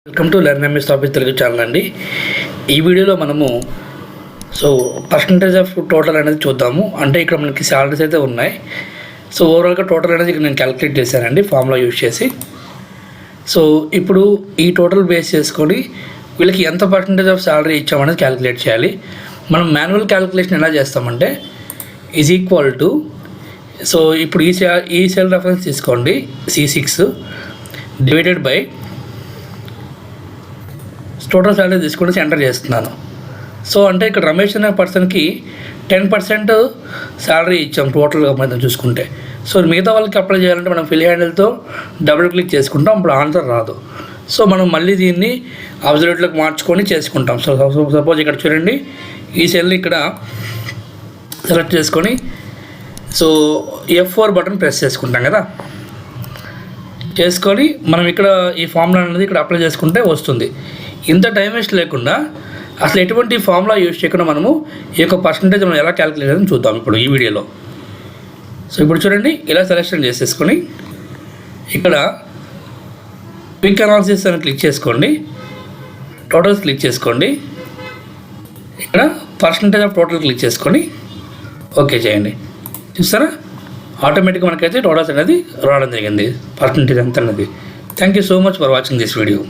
Welcome to learn MS topic Telugu channel అండి. ఈ వీడియోలో మనము పర్సంటేజ్ ఆఫ్ టోటల్ అనేది చూద్దాము. అంటే ఇక్కడ మనకి సాలరీస్ అయితే ఉన్నాయి. సో ఓవరాల్గా టోటల్ అనేది ఇక్కడ నేను క్యాలిక్యులేట్ చేశానండి ఫార్ములా యూజ్ చేసి. సో ఇప్పుడు ఈ టోటల్ బేస్ చేసుకొని వీళ్ళకి ఎంత పర్సంటేజ్ ఆఫ్ సాలరీ ఇచ్చామనేది క్యాలిక్యులేట్ చేయాలి. మనం మాన్యువల్ క్యాలిక్యులేషన్ ఎలా చేస్తామంటే ఈజ్ ఈక్వల్ టు, సో ఇప్పుడు ఈ సెల్ రెఫరెన్స్ తీసుకోండి, C6 divided by total salary తీసుకుంటే ఎంటర్ చేస్తున్నాను. సో అంటే ఇక్కడ రమేష్ అనే పర్సన్కి 10% సాలరీ ఇచ్చాం టోటల్గా మనం చూసుకుంటే. సో మిగతా వాళ్ళకి అప్లై చేయాలంటే మనం ఫిల్ హ్యాండిల్తో డబుల్ క్లిక్ చేసుకుంటాం, అప్పుడు ఆన్సర్ రాదు. సో మనం మళ్ళీ దీన్ని అబ్జర్వేట్లోకి మార్చుకొని చేసుకుంటాం. సో సపోజ్ ఇక్కడ చూడండి, ఈ సెల్ని ఇక్కడ సెలెక్ట్ చేసుకొని సో F4 బటన్ ప్రెస్ చేసుకుంటాం కదా, చేసుకొని మనం ఇక్కడ ఈ ఫార్ములా అనేది ఇక్కడ అప్లై చేసుకుంటే వస్తుంది. ఇంత టైం వేస్ట్ లేకుండా అసలు ఎటువంటి ఫార్ములా యూజ్ చేయకుండా మనము ఈ యొక్క పర్సంటేజ్ మనం ఎలా క్యాలిక్యులేట్ చేయాలని చూద్దాం ఇప్పుడు ఈ వీడియోలో. సో ఇప్పుడు చూడండి, ఇలా సెలెక్షన్ చేసేసుకొని ఇక్కడ క్విక్ అనాలిసిస్ అని క్లిక్ చేసుకోండి, టోటల్స్ క్లిక్ చేసుకోండి, ఇక్కడ పర్సంటేజ్ ఆఫ్ టోటల్ క్లిక్ చేసుకొని ఓకే చేయండి. చూస్తారా, ఆటోమేటిక్గా మనకైతే టోటల్స్ అనేది రావడం జరిగింది, పర్సంటేజ్ ఎంత అనేది. Thank you so much for watching this video.